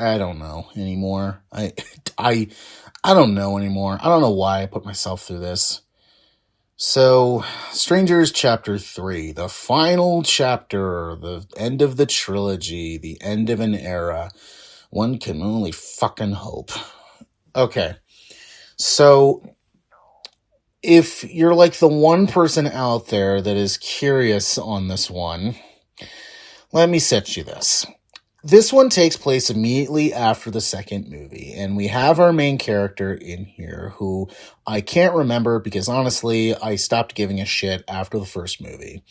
I don't know anymore. I don't know anymore. I don't know why I put myself through this. So, Strangers Chapter 3, the final chapter, the end of the trilogy, the end of an era. One can only fucking hope. Okay, so if you're like the one person out there that is curious on this one, let me set you this. This one takes place immediately after the second movie, and we have our main character in here who I can't remember because honestly, I stopped giving a shit after the first movie.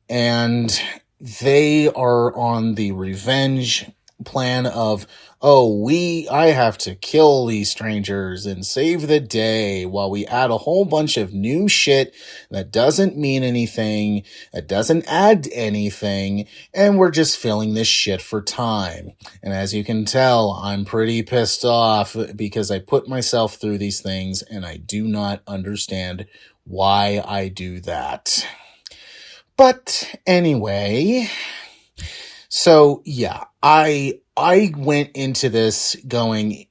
And they are on the revenge plan of, I have to kill these strangers and save the day, while we add a whole bunch of new shit that doesn't mean anything, that doesn't add anything, and we're just filling this shit for time. And as you can tell, I'm pretty pissed off because I put myself through these things and I do not understand why I do that. But anyway, so yeah, I went into this going,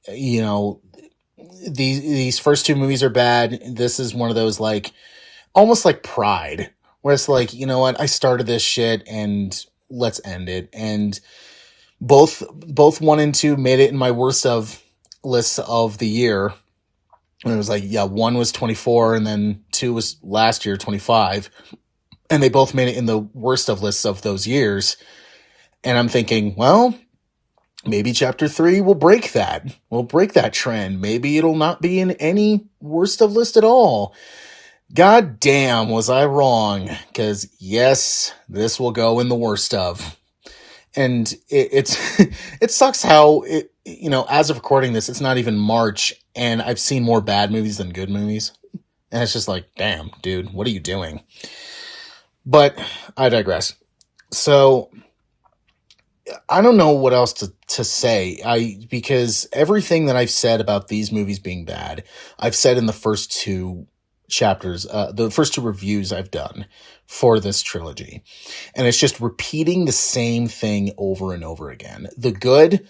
these first two movies are bad. This is one of those like, almost like Pride, where it's like, you know what, I started this shit and let's end it. And both 1 and 2 made it in my worst of lists of the year. And it was like, 1 was 24 and then 2 was last year, 25. And they both made it in the worst of lists of those years. And I'm thinking, well, maybe Chapter 3 will break that. We'll break that trend. Maybe it'll not be in any worst of list at all. God damn, was I wrong. Because, yes, this will go in the worst of. And it sucks how, as of recording this, it's not even March. And I've seen more bad movies than good movies. And it's just like, damn, dude, what are you doing? But I digress. So I don't know what else to say. Because everything that I've said about these movies being bad, I've said in the first 2 chapters, the first 2 reviews I've done for this trilogy. And it's just repeating the same thing over and over again. The good,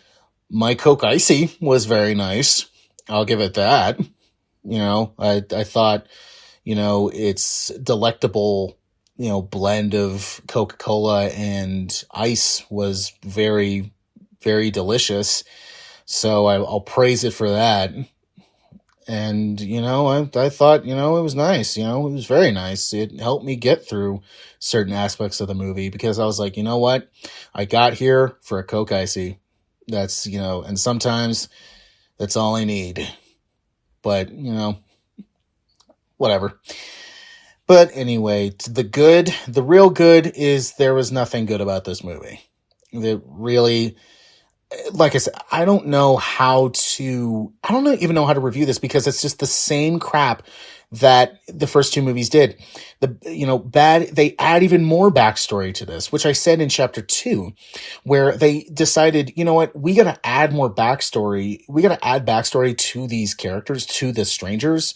my Coke Icy was very nice. I'll give it that. I thought, it's delectable, blend of Coca-Cola and ice was very, very delicious. So I'll praise it for that. And, I thought, it was nice. It was very nice. It helped me get through certain aspects of the movie because I was like, you know what? I got here for a Coke Icy. That's, and sometimes that's all I need. But, whatever. But anyway, the real good is there was nothing good about this movie. That really, like I said, I don't even know how to review this because it's just the same crap that the first 2 movies did. They add even more backstory to this, which I said in Chapter 2, where they decided, you know what, we got to add more backstory. We got to add backstory to these characters, to the strangers,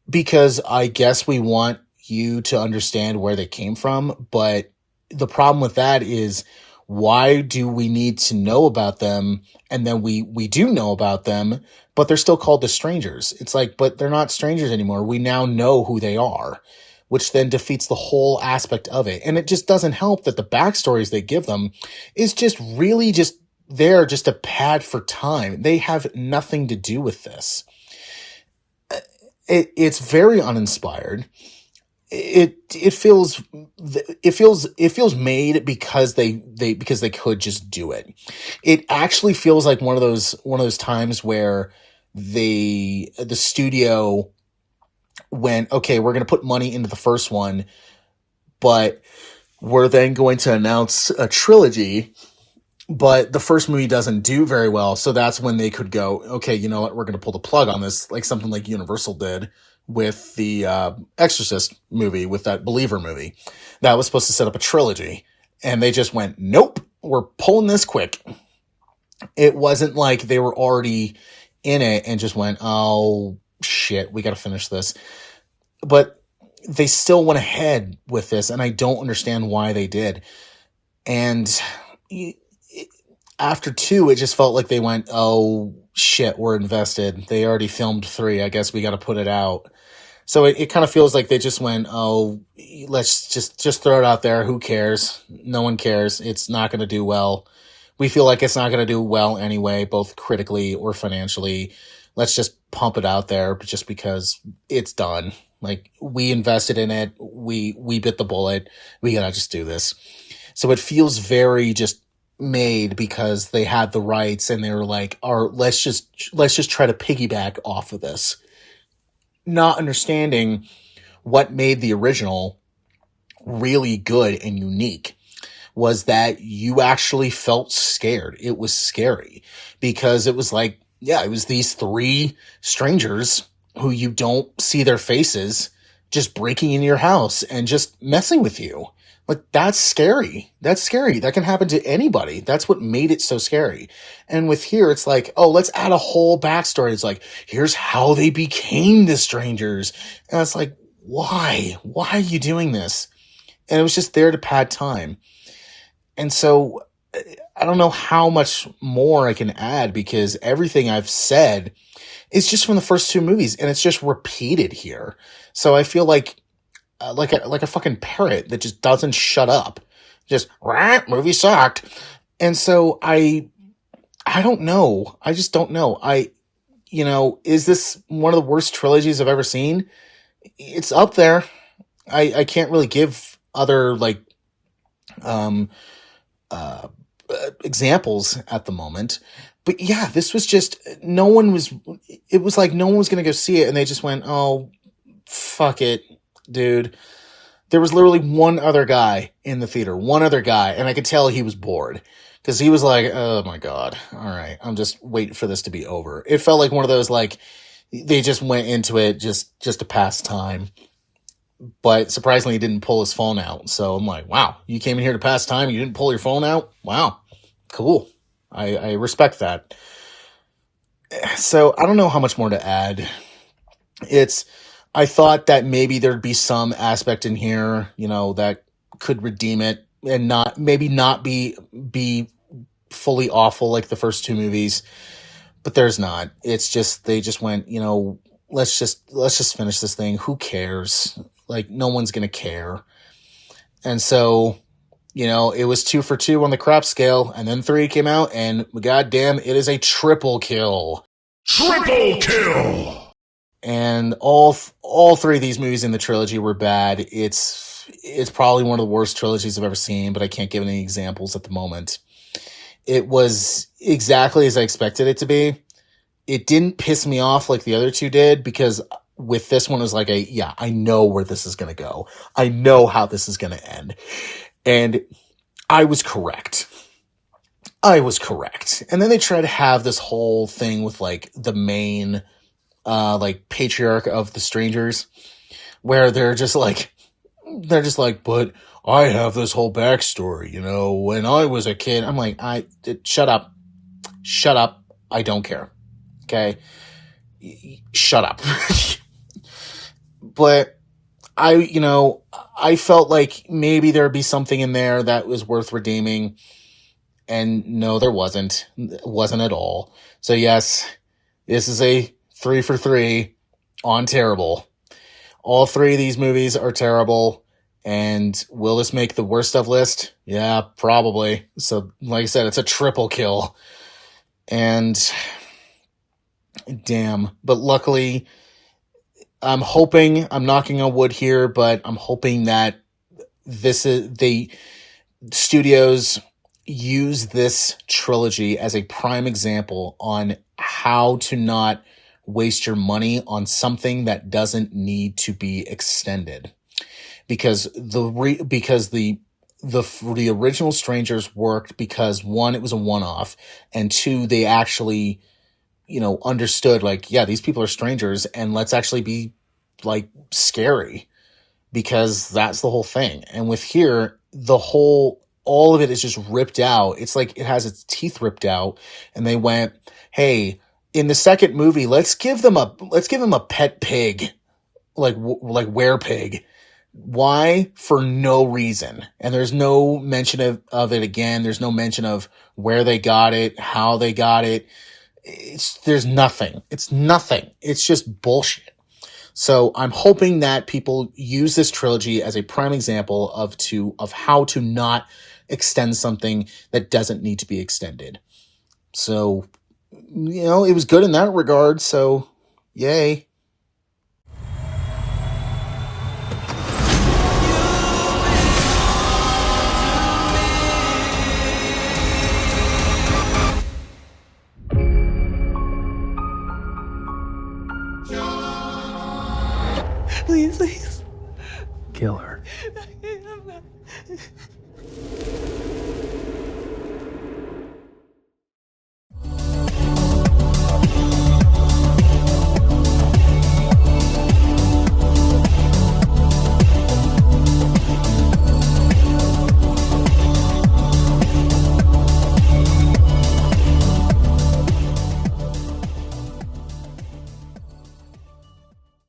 because I guess we want you to understand where they came from. But the problem with that is, why do we need to know about them? And then we do know about them, but they're still called the strangers. It's like, but they're not strangers anymore. We now know who they are, which then defeats the whole aspect of it. And it just doesn't help that the backstories they give them is just really just there, just a pad for time. They have nothing to do with this. It's very uninspired. It feels made because they could just do it. It actually feels like one of those times where the studio went, okay, we're going to put money into the first one, but we're then going to announce a trilogy, but the first movie doesn't do very well. So that's when they could go, okay, you know what? We're going to pull the plug on this, like something like Universal did with the Exorcist movie, with that Believer movie. That was supposed to set up a trilogy. And they just went, nope, we're pulling this quick. It wasn't like they were already in it and just went, oh, shit, we got to finish this. But they still went ahead with this, and I don't understand why they did. And after 2, it just felt like they went, oh shit, we're invested. They already filmed 3. I guess we got to put it out. So it kind of feels like they just went, oh, let's just throw it out there. Who cares? No one cares. It's not going to do well. We feel like it's not going to do well anyway, both critically or financially. Let's just pump it out there just because it's done. Like, we invested in it. We bit the bullet. We got to just do this. So it feels very just made because they had the rights and they were like, let's just try to piggyback off of this. Not understanding what made the original really good and unique was that you actually felt scared. It was scary because it was like, yeah, it was these 3 strangers who you don't see their faces just breaking into your house and just messing with you. Like, that's scary. That's scary. That can happen to anybody. That's what made it so scary. And with here, it's like, oh, let's add a whole backstory. It's like, here's how they became the strangers. And it's like, why? Why are you doing this? And it was just there to pad time. And so I don't know how much more I can add because everything I've said is just from the first 2 movies and it's just repeated here. So I feel like a fucking parrot that just doesn't shut up. Just, movie sucked. And so I don't know. I just don't know. Is this one of the worst trilogies I've ever seen? It's up there. I can't really give other examples at the moment. But yeah, this was just, it was like no one was going to go see it and they just went, oh, fuck it, dude. There was literally one other guy in the theater, and I could tell he was bored because he was like, oh my God, all right, I'm just waiting for this to be over. It felt like one of those, like, they just went into it just to pass time. But surprisingly, he didn't pull his phone out. So I'm like, wow, you came in here to pass time, you didn't pull your phone out? Wow, cool. I respect that. So I don't know how much more to add. I thought that maybe there'd be some aspect in here, that could redeem it and not be fully awful like the first 2 movies, but there's not. It's just, they just went, let's just finish this thing. Who cares? Like, no one's going to care. And so, it was 2 for 2 on the crap scale, and then 3 came out, and goddamn, it is a triple kill. Triple kill! And all 3 of these movies in the trilogy were bad. It's probably one of the worst trilogies I've ever seen, but I can't give any examples at the moment. It was exactly as I expected it to be. It didn't piss me off like the other 2 did, because with this one it was like I know where this is going to go. I know how this is going to end. And I was correct. And then they try to have this whole thing with like the main patriarch of the strangers, where they're just like, but I have this whole backstory, when I was a kid. I'm like, shut up. I don't care. Okay. Shut up. But I felt like maybe there'd be something in there that was worth redeeming. And no, there wasn't. It wasn't at all. So yes, this is a 3 for 3 on terrible. All 3 of these movies are terrible. And will this make the worst of list? Yeah, probably. So like I said, it's a triple kill. And damn. But luckily, I'm knocking on wood here, but I'm hoping that the studios use this trilogy as a prime example on how to not waste your money on something that doesn't need to be extended. Because the original Strangers worked because 1, it was a one-off, and 2, they actually, understood, like, yeah, these people are strangers, and let's actually be, like, scary, because that's the whole thing. And with here, all of it is just ripped out. It's like it has its teeth ripped out, and they went, hey, in the second movie, let's give them a pet pig, like were pig. Why? For no reason. And there's no mention of it again. There's no mention of where they got it, how they got it. There's nothing. It's nothing. It's just bullshit. So I'm hoping that people use this trilogy as a prime example of how to not extend something that doesn't need to be extended. So, it was good in that regard. So, yay. Please. Kill her.